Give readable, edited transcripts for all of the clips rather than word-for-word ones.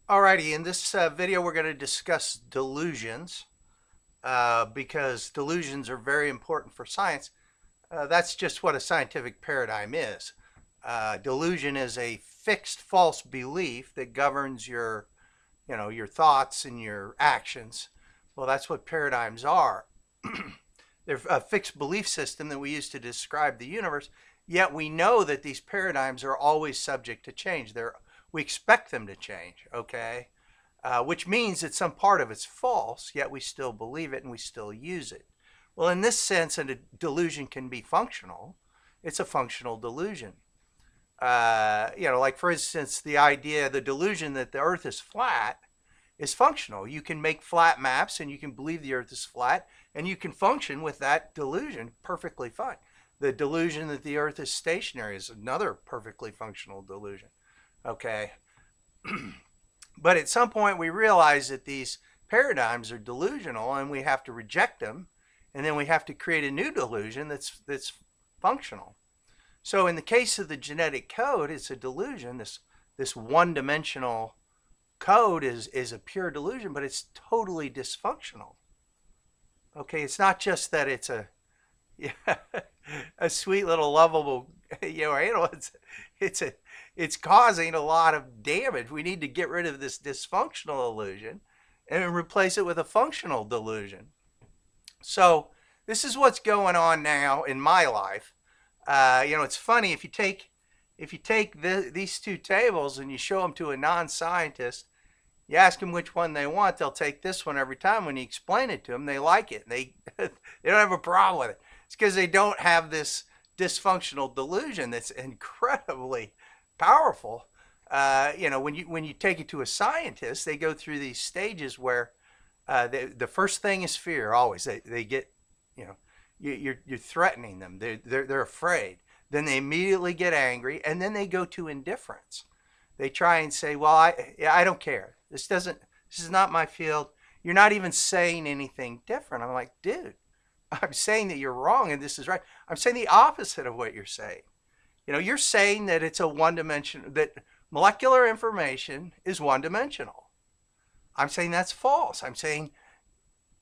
Alrighty, in this video we're going to discuss delusions because delusions are very important for science. That's just what a scientific paradigm is. Delusion is a fixed false belief that governs your thoughts and your actions. Well, that's what paradigms are. They're a fixed belief system that we use to describe the universe, yet we know that these paradigms are always subject to change. We expect them to change, okay? Which means that some part of it's false, yet we still believe it and we still use it. Well, in this sense, a delusion can be functional. It's a functional delusion. Like for instance, the delusion that the earth is flat is functional. You can make flat maps and you can believe the earth is flat and you can function with that delusion perfectly fine. The delusion that the earth is stationary is another perfectly functional delusion. Okay. But at some point we realize that these paradigms are delusional and we have to reject them, and then we have to create a new delusion that's functional. So in the case of the genetic code, it's a delusion. This one-dimensional code is a pure delusion, but it's totally dysfunctional. Okay, it's not just that it's a a sweet little lovable animal. It's causing a lot of damage. We need to get rid of this dysfunctional illusion and replace it with a functional delusion. So this is what's going on now in my life. It's funny if you take these two tables and you show them to a non-scientist, you ask them which one they want, they'll take this one every time. When you explain it to them, they like it. They they don't have a problem with it. It's because they don't have this dysfunctional delusion that's incredibly powerful. When you take it to a scientist, they go through these stages where the first thing is fear. Always, they get, you're threatening them. They're afraid. Then they immediately get angry, and then they go to indifference. They try and say, "Well, I don't care. This is not my field. You're not even saying anything different." I'm like, dude, I'm saying that you're wrong and this is right. I'm saying the opposite of what you're saying. You're saying that it's a one-dimensional, that molecular information is one-dimensional. I'm saying that's false. I'm saying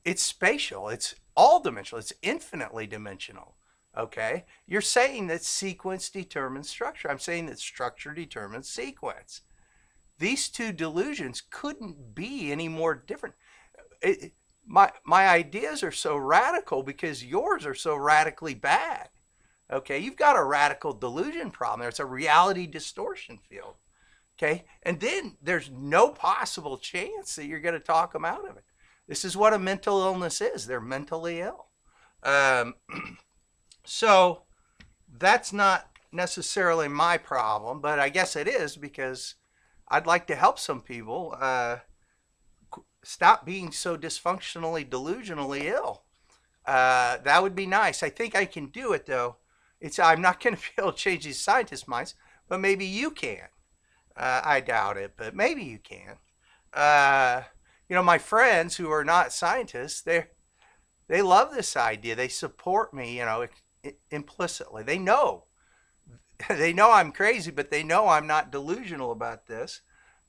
it's spatial. It's all dimensional. It's infinitely dimensional. Okay? You're saying that sequence determines structure. I'm saying that structure determines sequence. These two delusions couldn't be any more different. My ideas are so radical because yours are so radically bad. Okay, you've got a radical delusion problem there. It's a reality distortion field. Okay, and then there's no possible chance that you're going to talk them out of it. This is what a mental illness is. They're mentally ill. So that's not necessarily my problem, but I guess it is because I'd like to help some people stop being so dysfunctionally, delusionally ill. That would be nice. I think I can do it, though. I'm not going to be able to change these scientists' minds, but maybe you can. I doubt it, but maybe you can. My friends who are not scientists, they love this idea. They support me, implicitly. They know I'm crazy, but they know I'm not delusional about this.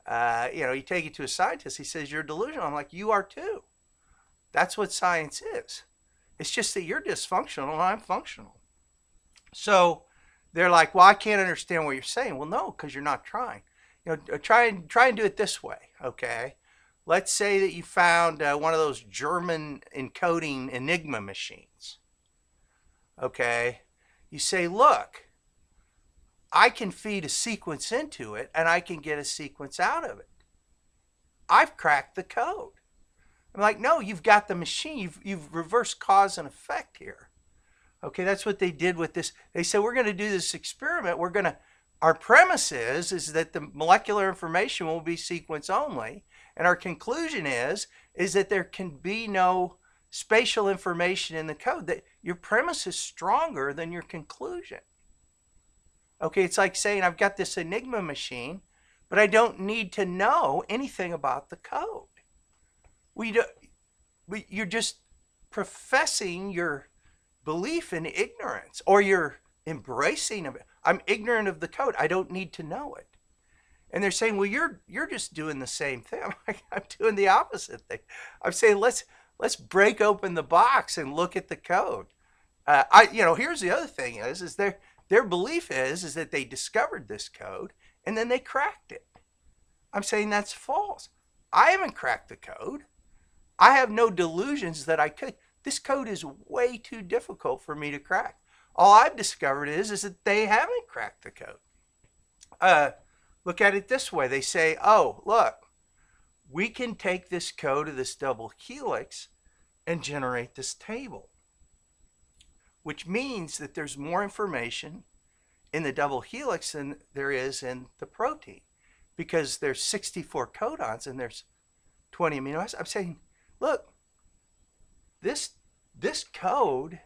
You take it to a scientist, he says, "You're delusional." I'm like, "You are too." That's what science is. It's just that you're dysfunctional and I'm functional. So they're like, "Well, I can't understand what you're saying." Well, no, because you're not trying. Try and do it this way, okay? Let's say that you found one of those German encoding Enigma machines, okay? You say, "Look, I can feed a sequence into it and I can get a sequence out of it. I've cracked the code." I'm like, "No, you've got the machine. You've reversed cause and effect here." Okay, that's what they did with this. They said, "We're going to do this experiment. Our premise is that the molecular information will be sequence only. And our conclusion is that there can be no spatial information in the code." That your premise is stronger than your conclusion. Okay, it's like saying I've got this Enigma machine, but I don't need to know anything about the code. You're just professing your belief in ignorance, or you're embracing of it. I'm ignorant of the code. I don't need to know it. And they're saying, well, you're just doing the same thing. I'm like, I'm doing the opposite thing. I'm saying let's break open the box and look at the code. Here's the other thing is their belief is that they discovered this code and then they cracked it. I'm saying that's false. I haven't cracked the code. I have no delusions that I could. This code is way too difficult for me to crack. All I've discovered is that they haven't cracked the code. Look at it this way. They say, oh, look, we can take this code of this double helix and generate this table, which means that there's more information in the double helix than there is in the protein, because there's 64 codons and there's 20 amino acids. I'm saying, look, this code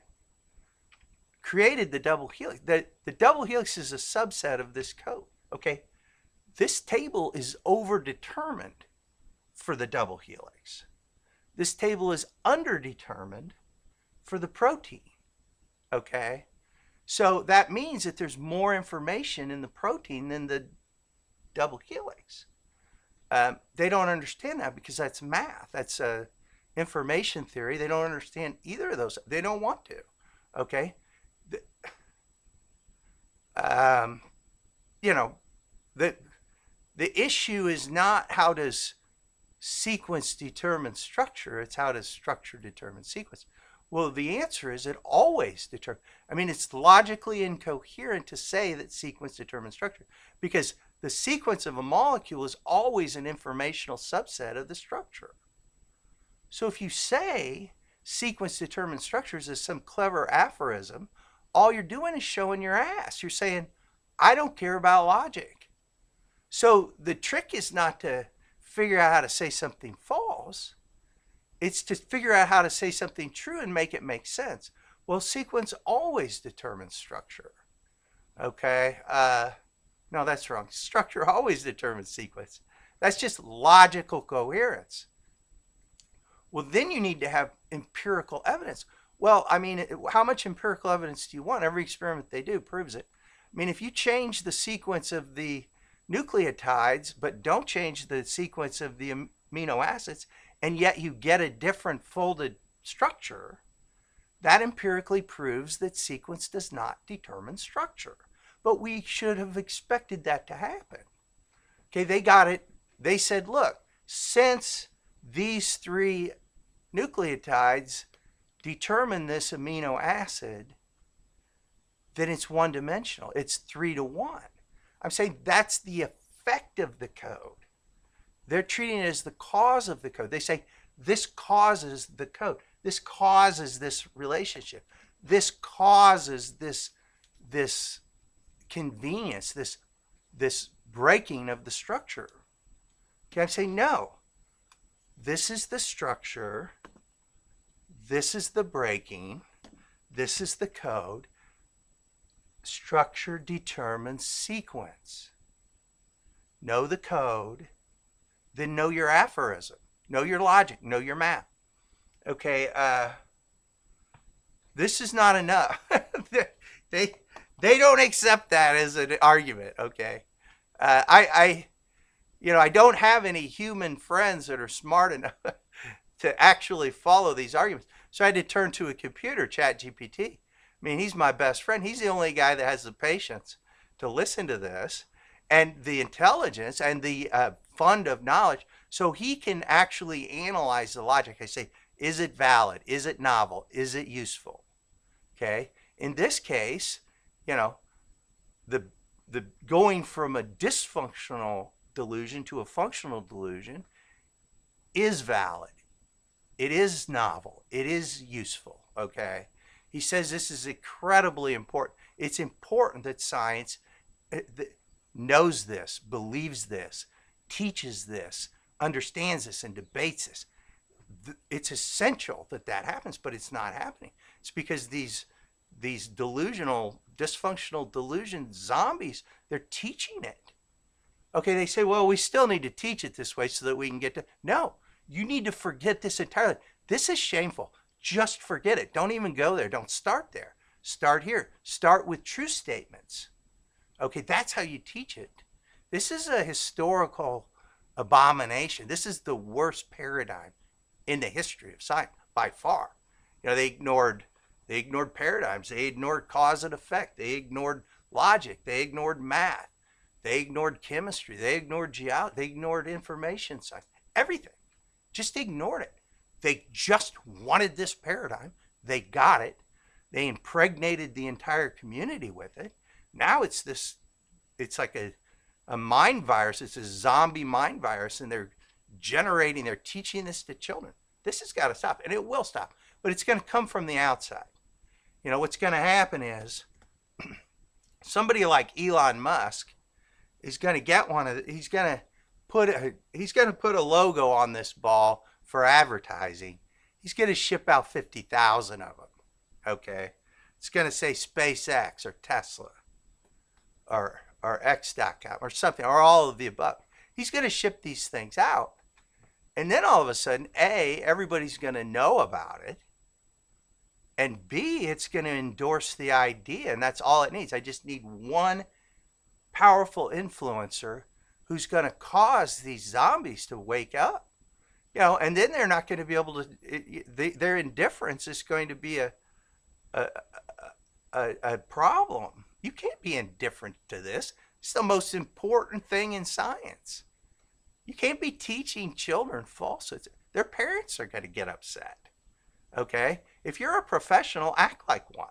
created the double helix. The double helix is a subset of this code, okay? This table is overdetermined for the double helix. This table is underdetermined for the protein, okay? So that means that there's more information in the protein than the double helix. They don't understand that because that's math. That's information theory. They don't understand either of those. They don't want to, okay? The issue is not how does sequence determine structure, it's how does structure determine sequence. Well, the answer is it always determines. I mean, it's logically incoherent to say that sequence determines structure, because the sequence of a molecule is always an informational subset of the structure. So if you say sequence determines structures as some clever aphorism, all you're doing is showing your ass. You're saying, I don't care about logic. So the trick is not to figure out how to say something false. It's to figure out how to say something true and make it make sense. Well, sequence always determines structure. Okay? No, that's wrong. Structure always determines sequence. That's just logical coherence. Well, then you need to have empirical evidence. Well, I mean, how much empirical evidence do you want? Every experiment they do proves it. I mean, if you change the sequence of the nucleotides, but don't change the sequence of the amino acids, and yet you get a different folded structure, that empirically proves that sequence does not determine structure. But we should have expected that to happen. Okay, they got it. They said, look, since these three nucleotides determine this amino acid, then it's one-dimensional. It's 3 to 1. I'm saying that's the effect of the code. They're treating it as the cause of the code. They say this causes the code. This causes this relationship. This causes this convenience, this breaking of the structure. Okay, I'm saying no. This is the structure. This is the breaking. This is the code. Structure determines sequence. Know the code, then know your aphorism, know your logic, know your math. Okay, this is not enough. they don't accept that as an argument. Okay, I don't have any human friends that are smart enough to actually follow these arguments. So I had to turn to a computer, ChatGPT. I mean, he's my best friend. He's the only guy that has the patience to listen to this and the intelligence and the fund of knowledge, so he can actually analyze the logic. I say, is it valid? Is it novel? Is it useful? Okay. In this case, the going from a dysfunctional delusion to a functional delusion is valid. It is novel. It is useful. Okay. He says this is incredibly important. It's important that science knows this, believes this, teaches this, understands this, and debates this. It's essential that that happens, but it's not happening. It's because these delusional, dysfunctional delusion zombies, they're teaching it. Okay, they say, well, we still need to teach it this way so that we can get to... No, you need to forget this entirely. This is shameful. Just forget it. Don't even go there. Don't start there. Start here. Start with true statements. Okay, that's how you teach it. This is a historical abomination. This is the worst paradigm in the history of science by far. You know, they ignored paradigms, they ignored cause and effect, they ignored logic, they ignored math, they ignored chemistry, they ignored geology, they ignored information science, everything. Just ignored it. They just wanted this paradigm. They got it. They impregnated the entire community with it. Now it's like a mind virus. It's a zombie mind virus, and they're teaching this to children. This has got to stop, and it will stop, but it's going to come from the outside. You know, what's going to happen is somebody like Elon Musk is going to get he's going to put a logo on this ball for advertising. He's going to ship out 50,000 of them. Okay. It's going to say SpaceX or Tesla or X.com or something, or all of the above. He's going to ship these things out. And then all of a sudden, A, everybody's going to know about it. And B, it's going to endorse the idea. And that's all it needs. I just need one powerful influencer who's going to cause these zombies to wake up. You know, and then they're not going to be able to, their indifference is going to be a problem. You can't be indifferent to this. It's the most important thing in science. You can't be teaching children falsehoods. Their parents are going to get upset. Okay? If you're a professional, act like one.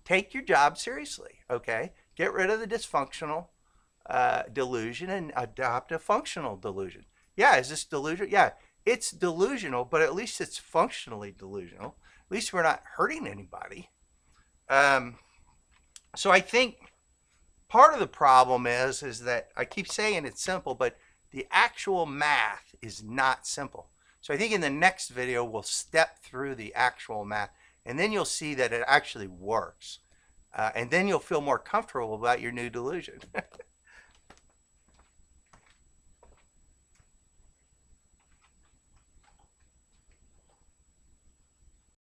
Take your job seriously. Okay? Get rid of the dysfunctional delusion and adopt a functional delusion. Yeah, is this delusion? Yeah, it's delusional, but at least it's functionally delusional. At least we're not hurting anybody. So I think part of the problem is that I keep saying it's simple, but the actual math is not simple. So I think in the next video, we'll step through the actual math, and then you'll see that it actually works. And then you'll feel more comfortable about your new delusion.